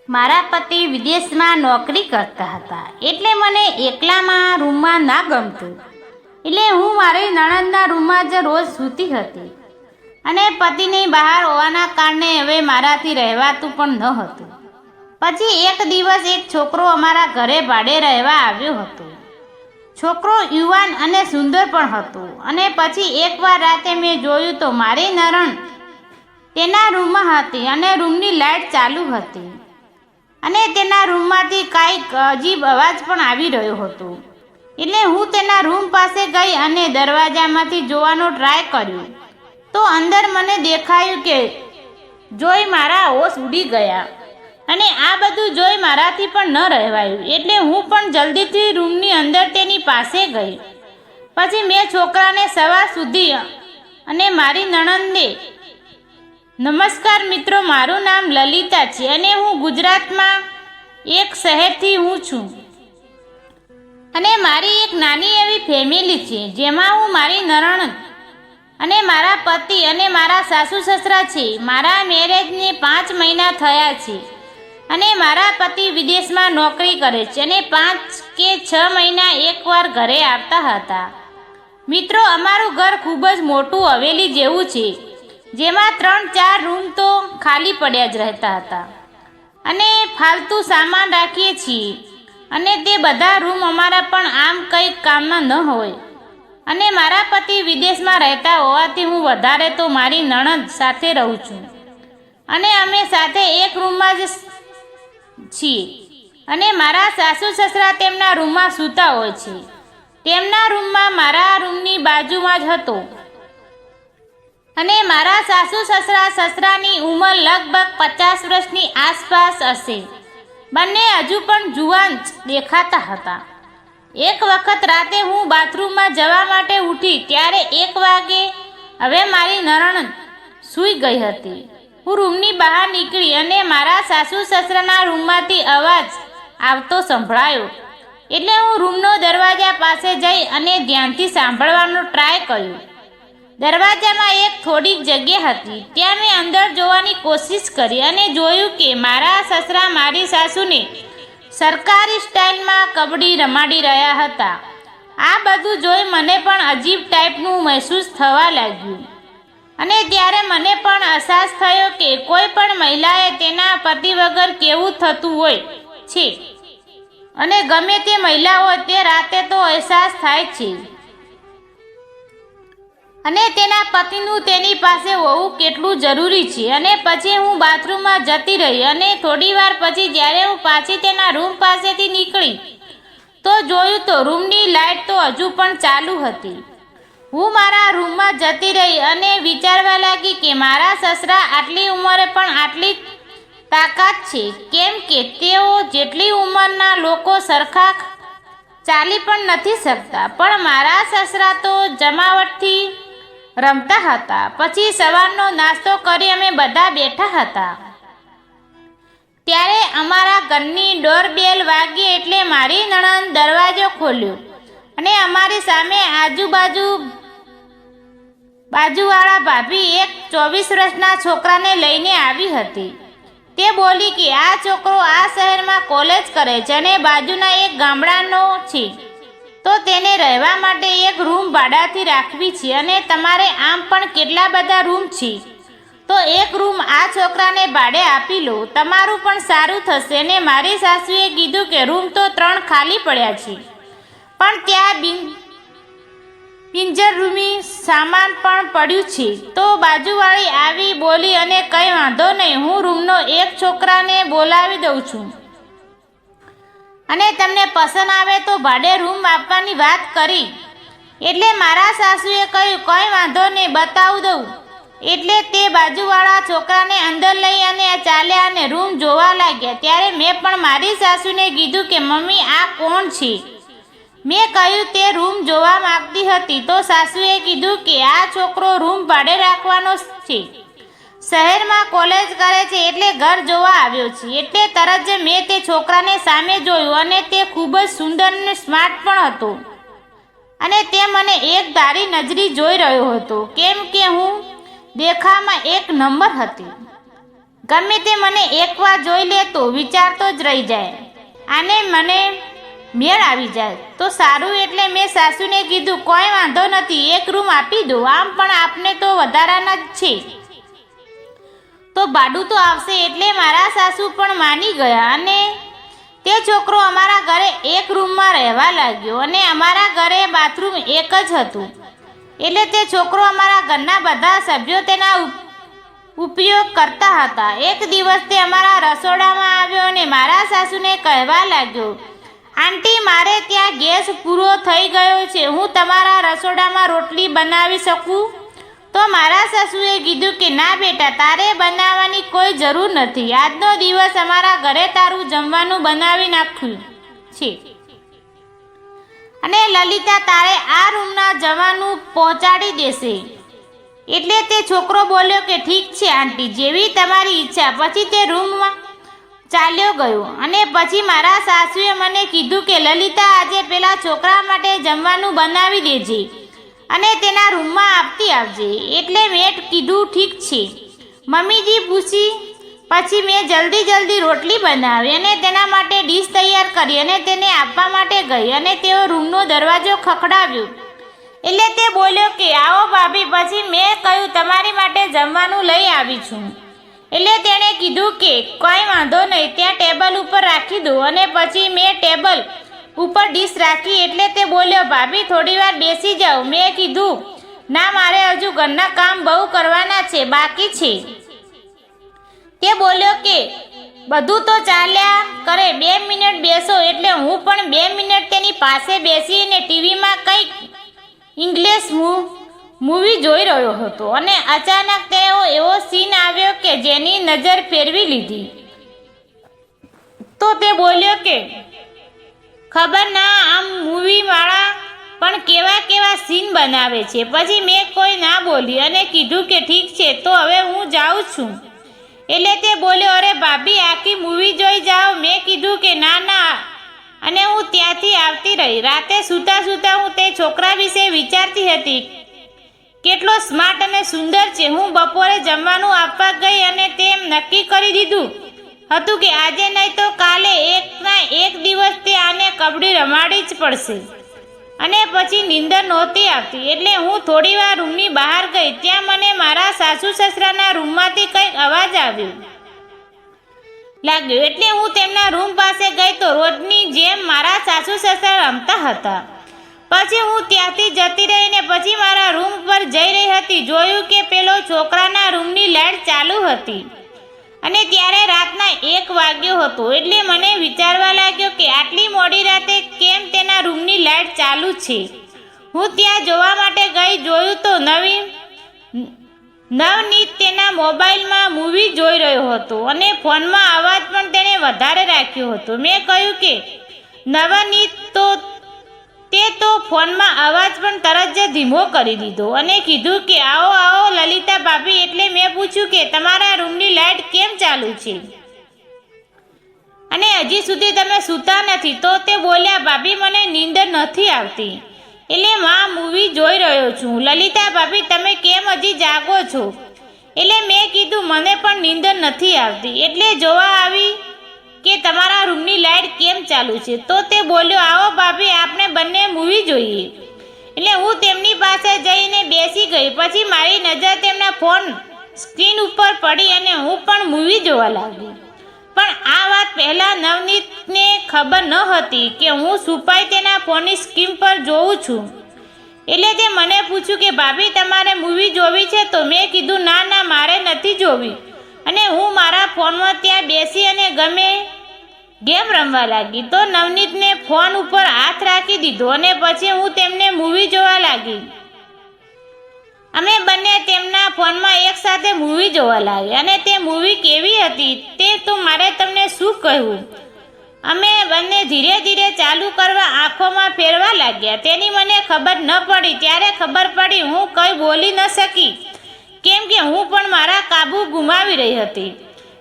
મારા પતિ વિદેશમાં નોકરી કરતા હતા, એટલે મને એકલામાં રૂમમાં ના ગમતું. એટલે હું મારી નણંદના રૂમમાં જ રોજ સૂતી હતી અને પતિની બહાર હોવાના કારણે હવે મારાથી રહેવાતું પણ ન હતું. પછી એક દિવસ એક છોકરો અમારા ઘરે ભાડે રહેવા આવ્યો હતો. છોકરો યુવાન અને સુંદર પણ હતો. અને પછી એકવાર રાતે મેં જોયું તો મારી નણંદ તેના રૂમમાં હતી અને રૂમની લાઇટ ચાલુ હતી અને તેના રૂમમાંથી કાંઈક અજીબ અવાજ પણ આવી રહ્યો હતો. એટલે હું તેના રૂમ પાસે ગઈ અને દરવાજામાંથી જોવાનો ટ્રાય કર્યો તો અંદર મને દેખાયું કે જોઈ મારા હોશ ઉડી ગયા અને આ બધું જોઈ મારાથી પણ ન રહેવાયું. એટલે હું પણ જલ્દીથી રૂમની અંદર તેની પાસે ગઈ. પછી મેં છોકરાને સવાર સુધી અને મારી નણંદને, નમસ્કાર મિત્રો, મારું નામ લલિતા છે અને હું ગુજરાતમાં એક શહેરથી છું અને મારી એક નાની એવી ફેમિલી છે જેમાં હું, મારી નણંદ અને મારા પતિ અને મારા સાસુ સસરા છે. મારા મેરેજને 5 મહિના થયા છે અને મારા પતિ વિદેશમાં નોકરી કરે છે અને 5 કે 6 મહિના એકવાર ઘરે આવતા હતા. મિત્રો, અમારું ઘર ખૂબ જ મોટું હવેલી જેવું છે જેમાં 3-4 રૂમ તો ખાલી પડ્યા જ રહેતા હતા અને ફાલતુ સામાન રાખીએ છીએ અને તે બધા રૂમ અમારા પણ આમ કંઈક કામના ન હોય. અને મારા પતિ વિદેશમાં રહેતા હોવાથી હું વધારે તો મારી નણંદ સાથે રહું છું અને અમે સાથે એક રૂમમાં જ છીએ અને મારા સાસુ સસરા તેમના રૂમમાં સૂતા હોય છે. તેમના રૂમમાં મારા રૂમની બાજુમાં જ હતો અને મારા સાસુ સસરાની ઉંમર લગભગ 50 વર્ષની આસપાસ હશે. બંને હજુ પણ જુવાન દેખાતા હતા. એક વખત રાતે હું બાથરૂમમાં જવા માટે ઉઠી ત્યારે 1 વાગે હવે મારી નણંદ સૂઈ ગઈ હતી. હું રૂમની બહાર નીકળી અને મારા સાસુ સસરાના રૂમમાંથી અવાજ આવતો સંભળાયો. એટલે હું રૂમનો દરવાજા પાસે જઈ અને ધ્યાનથી સાંભળવાનો ટ્રાય કર્યો. દરવાજામાં એક થોડીક જગ્યા હતી. ત્યાં મેં અંદર જોવાની કોશિશ કરી અને જોયું કે મારા સસરા મારી સાસુને સરકારી સ્ટાઇલમાં કબડ્ડી રમાડી રહ્યા હતા. આ બધું જોઈ મને પણ અજીબ ટાઈપનું મહેસૂસ થવા લાગ્યું અને ત્યારે મને પણ અહેસાસ થયો કે કોઈ પણ મહિલાએ તેના પતિ વગર કેવું થતું હોય છે અને ગમે તે મહિલા હોય તે રાતે તો અહેસાસ થાય છે અને તેના પતિનું તેની પાસે હોવું કેટલું જરૂરી છે. અને પછી હું બાથરૂમમાં જતી રહી અને થોડી વાર પછી જ્યારે હું પાછી તેના રૂમ પાસેથી નીકળી તો જોયું તો રૂમની લાઇટ તો હજુ પણ ચાલુ હતી. હું મારા રૂમમાં જતી રહી અને વિચારવા લાગી કે મારા સસરા આટલી ઉંમરે પણ આટલી તાકાત છે, કેમ કે તેઓ જેટલી ઉંમરના લોકો સરખા ચાલી પણ નથી શકતા, પણ મારા સસરા તો જમાવટથી રમતા હતા. પછી સવારનો નાસ્તો કરી અમે બધા બેઠા હતા ત્યારે અમારા ઘરની ડોરબેલ વાગી. એટલે મારી નણંદ દરવાજો ખોલ્યો અને અમારી સામે બાજુવાળા ભાભી એક 24 વર્ષના છોકરાને લઈને આવી હતી. તે બોલી કે આ છોકરો આ શહેરમાં કોલેજ કરે છે અને બાજુના એક ગામડાનો છે, તો તેને રહેવા માટે એક રૂમ ભાડાથી રાખવી છે અને તમારે આમ પણ કેટલા બધા રૂમ છે, તો એક રૂમ આ છોકરાને ભાડે આપી લો, તમારું પણ સારું થશે. અને મારી સાસુએ કીધું કે રૂમ તો 3 ખાલી પડ્યા છે, પણ ત્યાં પિંજરરૂમી સામાન પણ પડ્યું છે. તો બાજુવાળી આવી બોલી અને કંઈ વાંધો નહીં, હું રૂમનો એક છોકરાને બોલાવી દઉં છું અને તમને પસંદ આવે તો ભાડે રૂમ આપવાની વાત કરી. એટલે મારા સાસુએ કહ્યું કંઈ વાંધો નહીં, બતાવી દઉં. એટલે તે બાજુવાળા છોકરાને અંદર લઈ અને ચાલ્યા અને રૂમ જોવા લાગ્યા. ત્યારે મેં પણ મારી સાસુને કીધું કે મમ્મી, આ કોણ છે? મેં કહ્યું તે રૂમ જોવા માંગતી હતી. તો સાસુએ કીધું કે આ છોકરો રૂમ ભાડે રાખવાનો છે, શહેરમાં કોલેજ કરે છે એટલે ઘર જોવા આવ્યો છે. એટલે તરત જ મેં તે છોકરાને સામે જોયું અને તે ખૂબ જ સુંદર અને સ્માર્ટ પણ હતો અને તે મને એક ધારી નજરી જોઈ રહ્યો હતો, કેમ કે હું દેખાવમાં 1 નંબર હતી. ગમે તે મને એકવાર જોઈ લે તો વિચારતો જ રહી જાય, આને મને મેળ આવી જાય તો સારું. એટલે મેં સાસુને કીધું, કોઈ વાંધો નથી, એક રૂમ આપી દો, આમ પણ આપને તો વધારાના જ છે, તો ભાડું તો આવશે. એટલે મારા સાસુ પણ માની ગયા અને તે છોકરો અમારા ઘરે એક રૂમમાં રહેવા લાગ્યો અને અમારા ઘરે બાથરૂમ એક જ હતું. એટલે તે છોકરો અમારા ઘરના બધા સભ્યો તેના ઉપયોગ કરતા હતા. એક દિવસ તે અમારા રસોડામાં આવ્યો અને મારા સાસુને કહેવા લાગ્યો, આંટી, મારે ત્યાં ગેસ પૂરો થઈ ગયો છે, હું તમારા રસોડામાં રોટલી બનાવી શકું? તો મારા સાસુએ કીધું કે ના બેટા, તારે બનાવવાની કોઈ જરૂર નથી, આજનો દિવસ અમારા ઘરે તારું જમવાનું બનાવી નાખ્યું છે અને લલિતા તારે આ રૂમના જમવાનું પહોંચાડી દેશે. એટલે તે છોકરો બોલ્યો કે ઠીક છે આંટી, જેવી તમારી ઈચ્છા. પછી તે રૂમમાં ચાલ્યો ગયો અને પછી મારા સાસુએ મને કીધું કે લલિતા, આજે પેલા છોકરા માટે જમવાનું બનાવી દેજે અને તેના રૂમમાં આપતી આવજે. એટલે મેં કીધું ઠીક છે મમ્મીજી પૂછી. પછી મેં જલ્દી રોટલી બનાવી અને તેના માટે ડીશ તૈયાર કરી અને તેને આપવા માટે ગઈ અને તેઓ રૂમનો દરવાજો ખખડાવ્યો. એટલે તે બોલ્યો કે આવો ભાભી. પછી મેં કહ્યું, તમારી માટે જમવાનું લઈ આવી છું. એટલે તેણે કીધું કે કંઈ વાંધો નહીં, ત્યાં ટેબલ ઉપર રાખી દો. અને પછી મેં ટેબલ ઉપર ડીશ રાખી. એટલે તે બોલ્યો, ભાભી થોડી વાર બેસી જાઓ. મેં કીધું, ના, મારે હજુ ઘરના કામ બહુ કરવાના છે, બાકી છે. તે બોલ્યો કે બધું તો ચાલ્યા કરે, 2 મિનિટ બેસો. એટલે હું પણ 2 મિનિટ તેની પાસે બેસીને ટીવીમાં કંઈક ઇંગ્લિશ મૂવી જોઈ રહ્યો હતો અને અચાનક તેઓ એવો સીન આવ્યો કે જેની નજર ફેરવી લીધી. તો તે બોલ્યો કે ખબર ના, આમ મૂવીવાળા પણ કેવા સીન બનાવે છે. પછી મેં કોઈ ના બોલી અને કીધું કે ઠીક છે, તો હવે હું જાઉં છું. એટલે તે બોલ્યો, અરે ભાભી, આખી મૂવી જોઈ જાઓ. મેં કીધું કે ના, અને હું ત્યાંથી આવતી રહી. રાતે સૂતા હું તે છોકરા વિશે વિચારતી હતી, કેટલો સ્માર્ટ અને સુંદર છે. હું બપોરે જમવાનું આપવા ગઈ અને તેમ નક્કી કરી દીધું હતું કે આજે નહીં તો કાલે એકના એક દિવસ તે આને કબડ્ડી રમાડી જ પડશે. અને પછી નીંદર નહોતી આવતી. એટલે હું થોડી વાર રૂમની બહાર ગઈ. ત્યાં મને મારા સાસુ સસરાના રૂમમાંથી કંઈક અવાજ આવ્યો લાગ્યો. એટલે હું તેમના રૂમ પાસે ગઈ તો રોજની જેમ મારા સાસુ સસરા રમતા હતા. પછી હું ત્યાંથી જતી રહીને પછી મારા રૂમ પર જઈ રહી હતી. જોયું કે પેલો છોકરાના રૂમની લાઇટ ચાલુ હતી અને ત્યારે રાતના 1 વાગ્યો હતો. એટલે મને વિચારવા લાગ્યો કે આટલી મોડી રાતે કેમ તેના રૂમની લાઇટ ચાલુ છે. હું ત્યાં જોવા માટે ગઈ. જોયું તો નવનીત તેના મોબાઈલમાં મૂવી જોઈ રહ્યો હતો અને ફોનમાં અવાજ પણ તેણે વધારે રાખ્યો હતો. મેં કહ્યું કે નવનીત, તે તો ફોનમાં અવાજ પણ તરત જ ધીમો કરી દીધો અને કીધું કે આવો લલિતા ભાભી. એટલે મેં પૂછ્યું કે તમારા રૂમની લાઇટ કેમ ચાલુ છે અને હજી સુધી તમે સૂતા નથી? તો તે બોલ્યા, ભાભી, મને નીંદર નથી આવતી, એટલે માં મૂવી જોઈ રહ્યો છું. લલિતા ભાભી, તમે કેમ હજી જાગો છો? એટલે મેં કીધું, મને પણ નીંદર નથી આવતી, એટલે જોવા આવી કે તમારા રૂમની લાઇટ કેમ ચાલુ છે. તો તે બોલ્યો, આવો ભાભી, આપણે બંને મૂવી જોઈએ. એટલે હું તેમની પાસે જઈને બેસી ગઈ. પછી મારી નજર તેમના ફોન સ્ક્રીન ઉપર પડી અને હું પણ મૂવી જોવા લાગી. પણ આ વાત પહેલાં નવનીતને ખબર ન હતી કે હું છુપાઈ તેના ફોનની સ્ક્રીન પર જોઉં છું. એટલે તે મને પૂછ્યું કે ભાભી, તમારે મૂવી જોવી છે? તો મેં કીધું, ના, મારે નથી જોવી. અને હું મારા ફોનમાં ત્યાં બેસી અને ગેમ રમવા લાગી. તો નવનીતને ફોન ઉપર હાથ રાખી દીધો અને પછી હું તેમને મૂવી જોવા લાગી. અમે બંને તેમના ફોનમાં એકસાથે મૂવી જોવા લાગ્યા અને તે મૂવી કેવી હતી તે તો મારે તમને શું કહેવું. અમે બંને ધીરે ચાલુ કરવા આંખોમાં ફેરવા લાગ્યા. તેની મને ખબર ન પડી. ત્યારે ખબર પડી, હું કંઈ બોલી ન શકી કેમ કે હું પણ મારા કાબુ ગુમાવી રહી હતી.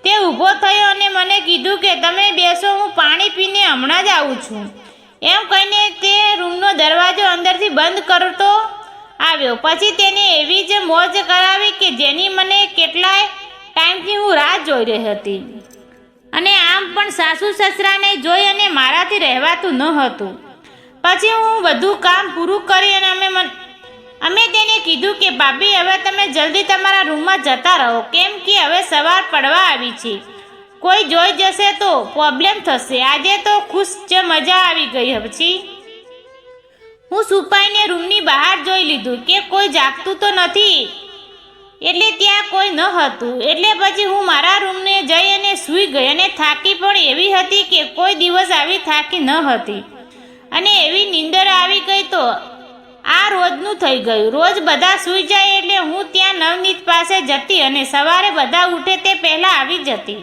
તે ઊભો થયો અને મને કીધું કે તમે બેસો, હું પાણી પીને હમણાં જ આવું છું. એમ કહીને તે રૂમનો દરવાજો અંદરથી બંધ કરતો આવ્યો. પછી તેને એવી જ મોજ કરાવી કે જેની મને કેટલાય ટાઈમ ટાઈમથી હું રાહ જોઈ રહી હતી અને આમ પણ સાસુ સસરાને જોઈ અને મારાથી રહેવાતું ન હતું. પછી હું બધું કામ પૂરું કરી અને અમે તેને કીધું કે ભાભી હવે તમે જલ્દી તમારા રૂમમાં જતા રહો, કેમ કે હવે સવાર પડવા આવી છે. કોઈ જોઈ જશે તો પ્રોબ્લેમ થશે. આજે તો ખુશ જ મજા આવી ગઈ. પછી હું છુપાઈને રૂમની બહાર જોઈ લીધું કે કોઈ જાગતું તો નથી, એટલે ત્યાં કોઈ ન હતું. એટલે પછી હું મારા રૂમને જઈ અને સૂઈ ગઈ અને થાકી પણ એવી હતી કે કોઈ દિવસ આવી થાકી ન હતી અને એવી નીંદર આવી ગઈ. તો આ રોજનું થઈ ગયું. રોજ બધા સૂઈ જાય એટલે હું ત્યાં નવનીત પાસે જતી અને સવારે બધા ઉઠે તે પહેલાં આવી જતી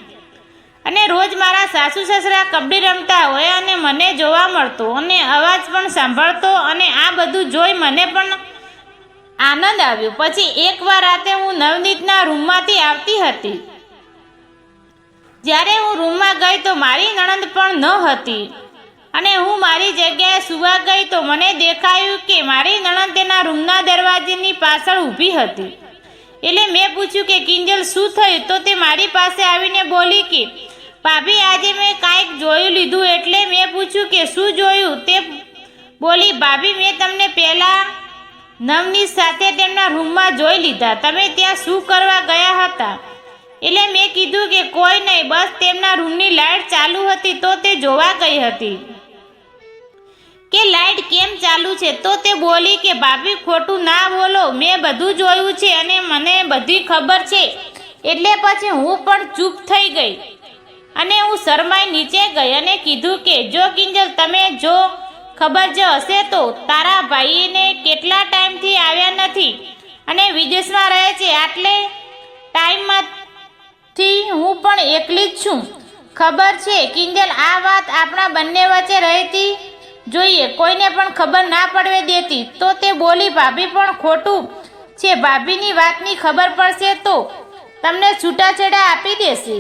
અને રોજ મારા સાસુ સસરા કબડ્ડી રમતા હોય અને મને જોવા મળતો અને અવાજ પણ સાંભળતો અને આ બધું જોઈ મને પણ આનંદ આવ્યો. પછી એકવાર રાતે હું નવનીતના રૂમમાંથી આવતી હતી. જ્યારે હું રૂમમાં ગઈ તો મારી નણંદ પણ ન હતી અને હું મારી જગ્યાએ સૂવા ગઈ તો મને દેખાયું કે મારી નણંદ તેના રૂમના દરવાજાની પાછળ ઊભી હતી. એટલે મેં પૂછ્યું કે કિંજલ શું થયું? તો તે મારી પાસે આવીને બોલી કે ભાભી આજે મેં કાંઈક જોયું લીધું. એટલે મેં પૂછ્યું કે શું જોયું? તે બોલી ભાભી મેં તમને પહેલાં નવનીત સાથે તેમના રૂમમાં જોઈ લીધા. તમે ત્યાં શું કરવા ગયા હતા? એટલે મેં કીધું કે કોઈ નહીં, બસ તેમના રૂમની લાઇટ ચાલુ હતી તો તે જોવા ગઈ હતી કે લાઇટ કેમ ચાલુ છે. તો તે બોલી કે ભાભી ખોટું ના બોલો, મેં બધું જોયું છે અને મને બધી ખબર છે. એટલે પછી હું પણ ચૂપ થઈ ગઈ અને હું શરમાઈ નીચે ગઈ અને કીધું કે જો કિંજલ તમે જો ખબર જ હશે તો તારા ભાઈને કેટલા ટાઈમથી આવ્યા નથી અને વિદેશમાં રહે છે. આટલે ટાઈમમાંથી હું પણ એકલી જ છું. ખબર છે કિંજલ, આ વાત આપણા બંને વચ્ચે રહેતી જોઈએ, કોઈને પણ ખબર ના પડવે દેતી. તો તે બોલી ભાભી પણ ખોટું છે, ભાભીની વાતની ખબર પડશે તો તમને છૂટાછેડા આપી દેશે.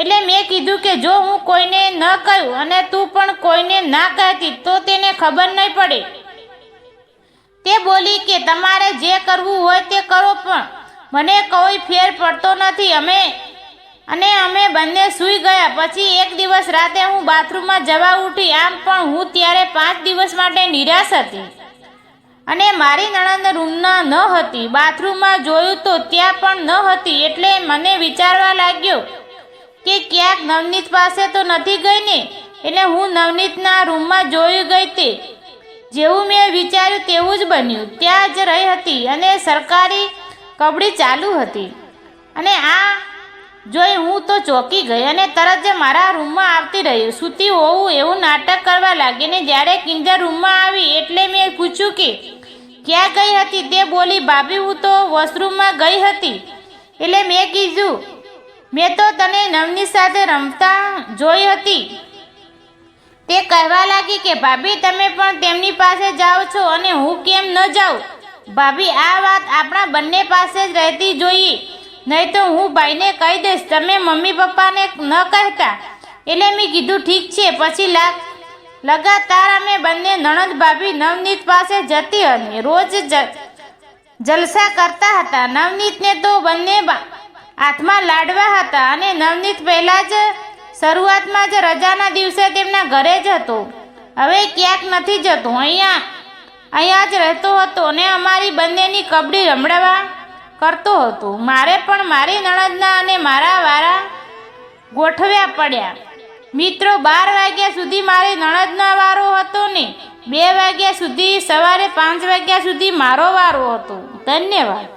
એટલે મેં કીધું કે જો હું કોઈને ન કહ્યું અને તું પણ કોઈને ના કહેતી તો તેને ખબર નહીં પડે. તે બોલી કે તમારે જે કરવું હોય તે કરો, પણ મને કોઈ ફેર પડતો નથી. અમે બંને સૂઈ ગયા. પછી એક દિવસ રાતે હું બાથરૂમમાં જવા ઉઠી. આમ પણ હું ત્યારે 5 દિવસ માટે નિરાશ હતી અને મારી નણંદ રૂમમાં ન હતી. બાથરૂમમાં જોયું તો ત્યાં પણ ન હતી. એટલે મને વિચારવા લાગ્યો કે ક્યાંક નવનીત પાસે તો નથી ગઈ ને. એટલે હું નવનીતના રૂમમાં જોઈ ગઈ. તે જેવું મેં વિચાર્યું તેવું જ બન્યું. ત્યાં જ રહી હતી અને સરકારી કબડ્ડી ચાલુ હતી અને આ જોઈ હું તો ચોંકી ગઈ અને તરત જ મારા રૂમમાં આવતી રહી. સૂતી હોવું એવું નાટક કરવા લાગી ને જ્યારે કિંજલ રૂમમાં આવી એટલે મેં પૂછ્યું કે ક્યાં ગઈ હતી? તે બોલી ભાભી હું તો વોશરૂમમાં ગઈ હતી. એટલે મેં કીધું મેં તો તને નવનીત સાથે રમતા જોઈ હતી. તે કહેવા લાગી કે ભાભી તમે પણ તેમની પાસે જાઓ છો અને હું કેમ ન જાઉં? ભાભી આ વાત આપણા બંને પાસે જ રહેતી જોઈએ, નહીં તો હું ભાઈને કહી દઈશ. તમે મમ્મી પપ્પાને ન કહેતા. એટલે મેં કીધું ઠીક છે. પછી લગાતાર અમે બંને નણંદ ભાભી નવનીત પાસે જતી અને રોજ જલસા કરતા હતા. નવનીતને તો બંને હાથમાં લાડવા હતા અને નવનીત પહેલાં જ શરૂઆતમાં જ રજાના દિવસે તેમના ઘરે જ હતો. હવે ક્યાંક નથી જતો, અહીંયા જ રહેતો હતો અને અમારી બંનેની કબડ્ડી રમડવા કરતો હતો. મારે પણ મારી નણંદના અને મારા વારા ગોઠવ્યા પડ્યા. મિત્રો 12 વાગ્યા સુધી મારી નણંદનો વારો હતો ને 2 વાગ્યા સુધી, સવારે 5 વાગ્યા સુધી મારો વારો હતો. ધન્યવાદ.